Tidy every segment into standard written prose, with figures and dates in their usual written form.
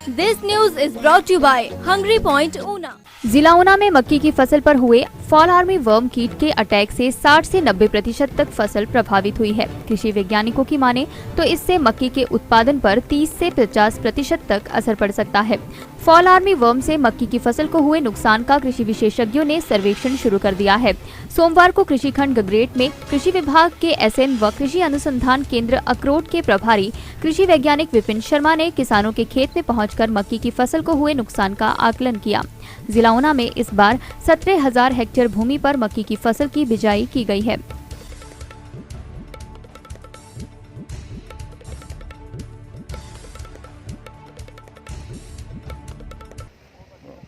This news is brought to you by Hungry Point Una. जिला ऊना में मक्की की फसल पर हुए फॉल आर्मी वर्म कीट के अटैक से 60 से 90% तक फसल प्रभावित हुई है। कृषि वैज्ञानिकों की माने तो इससे मक्की के उत्पादन पर 30 से 50% तक असर पड़ सकता है। फॉल आर्मी वर्म से मक्की की फसल को हुए नुकसान का कृषि विशेषज्ञों ने सर्वेक्षण शुरू कर दिया है। सोमवार को कृषि खंड गगरेट में कृषि विभाग के एसएन व कृषि अनुसंधान केंद्र अकरोट के प्रभारी कृषि वैज्ञानिक विपिन शर्मा ने किसानों के खेत में पहुंचकर मक्की की फसल को हुए नुकसान का आकलन किया। जिला ऊना में इस बार 17,000 हेक्टेयर भूमि पर मक्की की फसल की बिजाई की गई है।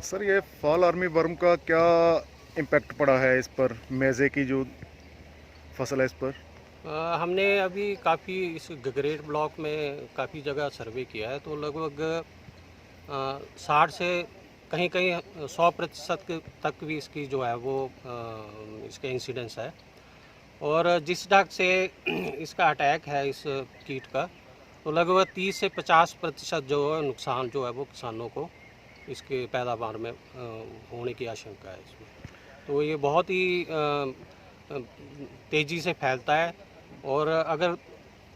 सर, ये फॉल आर्मी वर्म का क्या इम्पैक्ट पड़ा है इस पर, मेज़े की जो फसल है इस पर? हमने अभी काफ़ी इस गगरेट ब्लॉक में काफ़ी जगह सर्वे किया है, तो लगभग 60 से कहीं कहीं 100% तक भी इसकी जो है वो इसका इंसिडेंस है। और जिस ढंग से इसका अटैक है इस कीट का, तो लगभग 30 से 50% जो है नुकसान जो है वो किसानों को इसके पैदावार में होने की आशंका है इसमें। तो ये बहुत ही तेज़ी से फैलता है, और अगर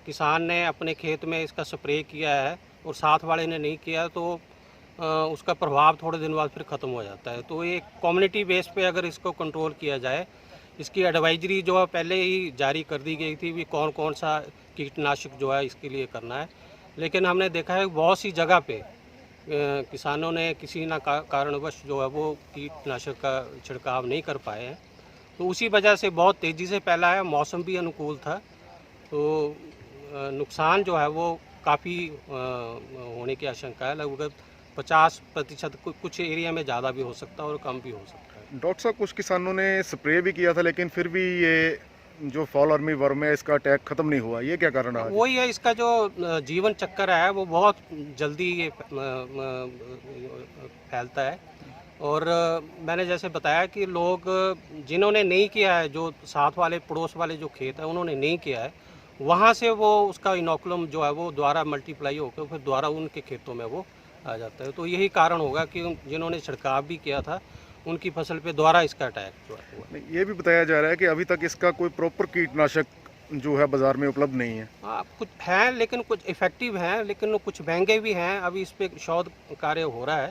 किसान ने अपने खेत में इसका स्प्रे किया है और साथ वाले ने नहीं किया तो उसका प्रभाव थोड़े दिन बाद फिर ख़त्म हो जाता है। तो ये कम्युनिटी बेस पे अगर इसको कंट्रोल किया जाए, इसकी एडवाइजरी जो है पहले ही जारी कर दी गई थी भी कौन कौन सा कीटनाशक जो है इसके लिए करना है, लेकिन हमने देखा है बहुत सी जगह पे किसानों ने किसी ना कारणवश जो है वो कीटनाशक का छिड़काव नहीं कर पाए हैं। तो उसी वजह से बहुत तेज़ी से फैला है, मौसम भी अनुकूल था, तो नुकसान जो है वो काफ़ी होने की आशंका है। लगभग 50% कुछ एरिया में ज़्यादा भी हो सकता है और कम भी हो सकता है। डॉक्टर साहब, कुछ किसानों ने स्प्रे भी किया था लेकिन फिर भी ये जो फॉल आर्मी वर्म है इसका अटैक ख़त्म नहीं हुआ, ये क्या कारण है? वही है, इसका जो जीवन चक्कर है वो बहुत जल्दी ये फैलता है। और मैंने जैसे बताया कि लोग जिन्होंने नहीं किया है, जो साथ वाले पड़ोस वाले जो खेत है उन्होंने नहीं किया है, वहाँ से वो उसका इनोकुलम जो है वो दोबारा मल्टीप्लाई होकर फिर दोबारा उनके खेतों में वो आ जाता है। तो यही कारण होगा कि जिन्होंने छिड़काव भी किया था उनकी फसल पे दोबारा इसका अटैक जो है हुआ। ये भी बताया जा रहा है कि अभी तक इसका कोई प्रॉपर कीटनाशक जो है बाज़ार में उपलब्ध नहीं है। हाँ, कुछ हैं लेकिन कुछ इफ़ेक्टिव हैं, लेकिन कुछ महंगे भी हैं। अभी इस पर शोध कार्य हो रहा है,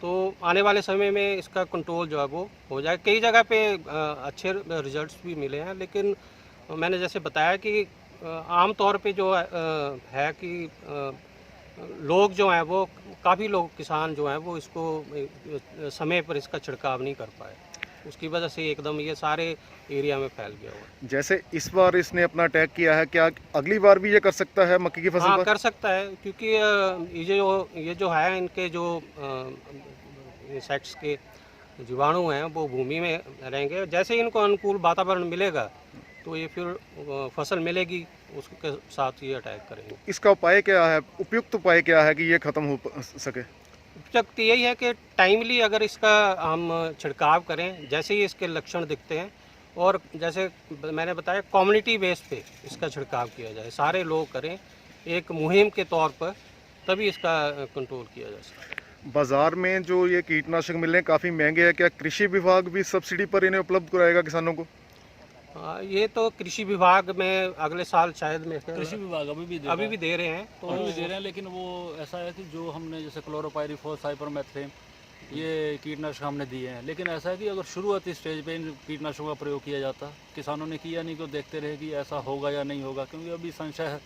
तो आने वाले समय में इसका कंट्रोल जो है वो हो जाए। कई जगह पे अच्छे रिजल्ट्स भी मिले हैं, लेकिन मैंने जैसे बताया कि आम तौर पे जो है कि लोग जो हैं वो काफ़ी लोग किसान जो हैं वो इसको समय पर इसका छिड़काव नहीं कर पाए, उसकी वजह से एकदम ये सारे एरिया में फैल गया हुआ। जैसे इस बार इसने अपना अटैक किया है, क्या अगली बार भी ये कर सकता है मक्की की फसल हाँ, पर? कर सकता है, क्योंकि ये जो है इनके जो इंसेक्ट्स के जीवाणु हैं वो भूमि में रहेंगे। जैसे ही इनको अनुकूल वातावरण मिलेगा तो ये फिर फसल मिलेगी, उसके साथ ये अटैक करेंगे। इसका उपाय क्या है, उपयुक्त उपाय क्या है कि ये ख़त्म हो सके? उपयुक्त यही है कि टाइमली अगर इसका हम छिड़काव करें, जैसे ही इसके लक्षण दिखते हैं, और जैसे मैंने बताया कम्युनिटी बेस पे इसका छिड़काव किया जाए, सारे लोग करें एक मुहिम के तौर पर, तभी इसका कंट्रोल किया जा सकता है। बाज़ार में जो ये कीटनाशक मिल रहे हैं काफ़ी महंगे हैं, क्या कृषि विभाग भी सब्सिडी पर इन्हें उपलब्ध कराएगा किसानों को? ये तो कृषि विभाग में अगले साल शायद में कृषि विभाग अभी भी दे रहे हैं, तो अभी भी दे रहे हैं, लेकिन वो ऐसा है कि जो हमने जैसे क्लोरोपाइरिफॉस, साइपरमेथ्रिन ये कीटनाशक हमने दिए हैं, लेकिन ऐसा है कि अगर शुरुआती स्टेज पे इन कीटनाशकों का प्रयोग किया जाता, किसानों ने किया नहीं, तो देखते रहे कि ऐसा होगा या नहीं होगा, क्योंकि अभी संशय है।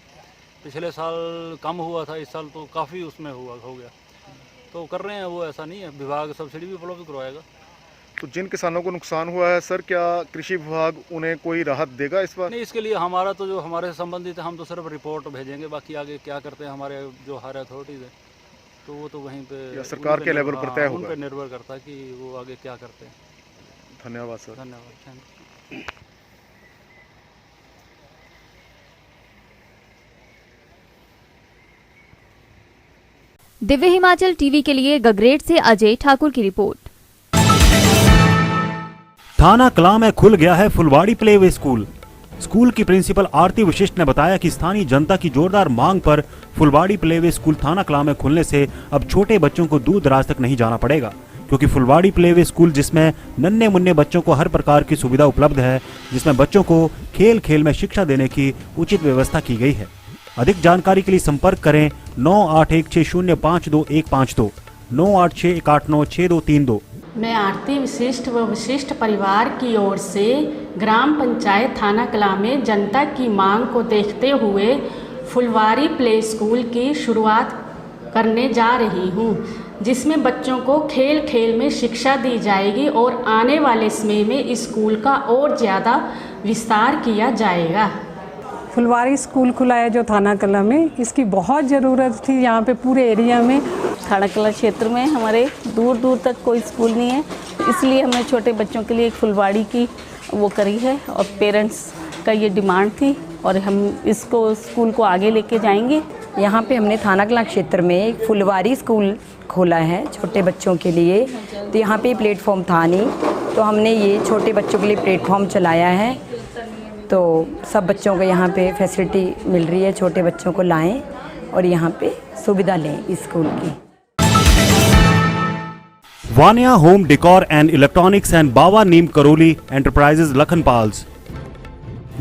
पिछले साल कम हुआ था, इस साल तो काफ़ी उसमें हो गया, तो कर रहे हैं वो, ऐसा नहीं है। विभाग सब्सिडी भी उपलब्ध करवाएगा। तो जिन किसानों को नुकसान हुआ है सर, क्या कृषि विभाग उन्हें कोई राहत देगा इस बार? नहीं, इसके लिए हमारा तो जो हमारे से संबंधित है, हम तो सिर्फ रिपोर्ट भेजेंगे, बाकी आगे क्या करते हैं हमारे जो हायर अथॉरिटीज़ है, तो वो तो वहीं पे या सरकार के लेवल पर तय होगा। उन पर निर्भर करता है कि वो आगे क्या करते हैं। धन्यवाद सर। धन्यवाद, thank you. Divya Himachal TV के लिए गगरेट से अजय ठाकुर की रिपोर्ट। थाना कलां में खुल गया है फुलवाड़ी प्ले वे स्कूल। स्कूल की प्रिंसिपल आरती वशिष्ठ ने बताया कि स्थानीय जनता की जोरदार मांग पर फुलवाड़ी प्लेवे स्कूल थाना कलां में खुलने से अब छोटे बच्चों को दूर दराज तक नहीं जाना पड़ेगा, क्योंकि फुलवाड़ी प्लेवे स्कूल जिसमें नन्हे मुन्ने बच्चों को हर प्रकार की सुविधा उपलब्ध है, जिसमें बच्चों को खेल खेल में शिक्षा देने की उचित व्यवस्था की गई है। अधिक जानकारी के लिए संपर्क करें 9816052152 9861896232। मैं आरती विशिष्ट व विशिष्ट परिवार की ओर से ग्राम पंचायत थाना कलां में जनता की मांग को देखते हुए फुलवाड़ी प्ले स्कूल की शुरुआत करने जा रही हूं, जिसमें बच्चों को खेल खेल में शिक्षा दी जाएगी और आने वाले समय में स्कूल का और ज़्यादा विस्तार किया जाएगा। फुलवाड़ी स्कूल खुला है जो थाना कलां में, इसकी बहुत ज़रूरत थी यहाँ पे पूरे एरिया में। थाना कलां क्षेत्र में हमारे दूर दूर तक कोई स्कूल नहीं है, इसलिए हमने छोटे बच्चों के लिए एक फुलवाड़ी की वो करी है और पेरेंट्स का ये डिमांड थी और हम इसको स्कूल को आगे लेके जाएंगे। यहाँ पे हमने थाना कलां क्षेत्र में एक फुलवाड़ी स्कूल खोला है छोटे बच्चों के लिए, तो यहाँ पे प्लेटफॉर्म था नहीं, तो हमने ये छोटे बच्चों के लिए प्लेटफॉर्म चलाया है। तो सब बच्चों को यहाँ पे फैसिलिटी मिल रही है, छोटे बच्चों को लाएं और यहाँ पे सुविधा लें इस स्कूल की। Vaniya home decor and electronics and Baba Neem Karoli enterprises Lakhanpals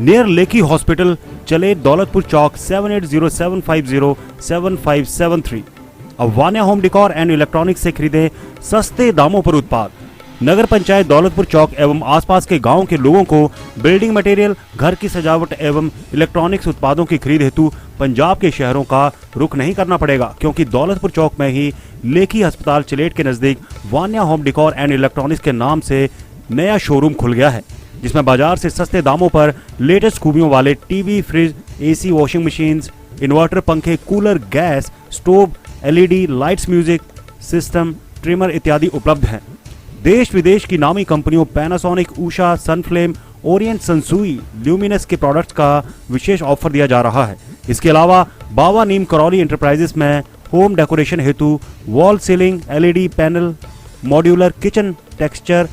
near लेकी हॉस्पिटल, चले दौलतपुर चौक 7807507573। अब Vaniya home decor and electronics से खरीदे सस्ते दामों पर उत्पाद। नगर पंचायत दौलतपुर चौक एवं आसपास के गांवों के लोगों को बिल्डिंग मटेरियल, घर की सजावट एवं इलेक्ट्रॉनिक्स उत्पादों की खरीद हेतु पंजाब के शहरों का रुख नहीं करना पड़ेगा, क्योंकि दौलतपुर चौक में ही लेकी अस्पताल चिलेट के नजदीक Vaniya home decor and electronics के नाम से नया शोरूम खुल गया है, जिसमें बाजार से सस्ते दामों पर लेटेस्ट खूबियों वाले TV, fridge, AC, washing machines, inverter, पंखे, cooler, gas stove, LED lights, music system, trimmer इत्यादि उपलब्ध हैं। देश विदेश की नामी कंपनियों Panasonic, Usha, Sunflame, Orient, Sansui, Luminous के प्रोडक्ट्स का विशेष ऑफर दिया जा रहा है। इसके अलावा बाबा नीम करौली एंटरप्राइजेस में होम डेकोरेशन हेतु wall ceiling, LED panel, modular kitchen, texture,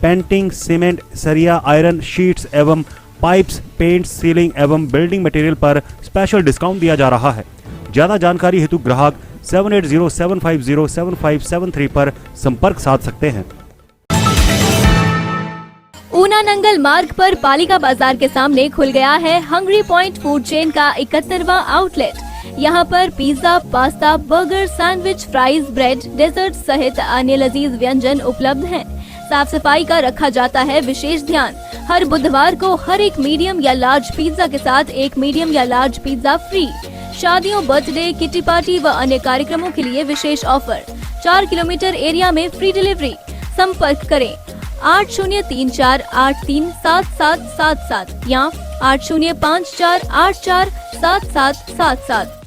painting, cement, सरिया, आयरन शीट्स एवं पाइप्स, पेंट, सीलिंग एवं बिल्डिंग मटेरियल पर स्पेशल डिस्काउंट दिया जा रहा है। ज्यादा जानकारी हेतु ग्राहक 7807507573 पर संपर्क साध सकते हैं। ऊना नंगल मार्ग पर पालिका बाजार के सामने खुल गया है हंग्री पॉइंट फूड चेन का 71वां आउटलेट। यहाँ पर pizza, pasta, burger, sandwich, fries, bread, dessert सहित अन्य लजीज व्यंजन उपलब्ध हैं। साफ सफाई का रखा जाता है विशेष ध्यान। हर बुधवार को हर एक मीडियम या लार्ज पिज्जा के साथ एक मीडियम या लार्ज पिज्जा फ्री। शादियों, बर्थडे, किटी पार्टी व अन्य कार्यक्रमों के लिए विशेष ऑफर। 4 किलोमीटर एरिया में फ्री डिलीवरी। संपर्क करें 8034837777 या 8054847777।